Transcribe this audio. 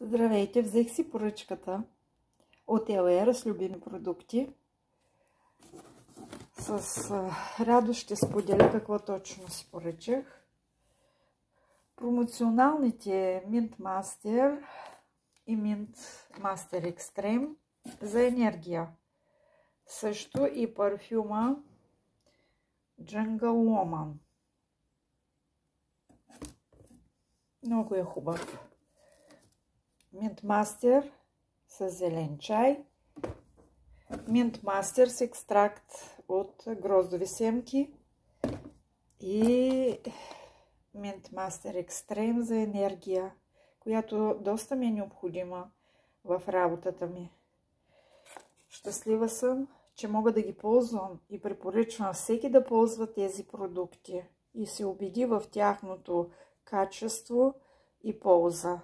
Здравейте, взех си поръчката от LR с любими продукти. С радост ще споделя какво точно си поръчах. Промоционалните Mint Master и Mint Master Extreme за енергия. Също и парфюма Jungle Woman. Много е хубав. Mint Master с зелен чай. Mint Master с екстракт от гроздови семки. И Mint Master Extreme за енергия, която доста ми е необходима в работата ми. Щастлива съм, че мога да ги ползвам и препоръчвам всеки да ползва тези продукти и се убеди в тяхното качество и полза.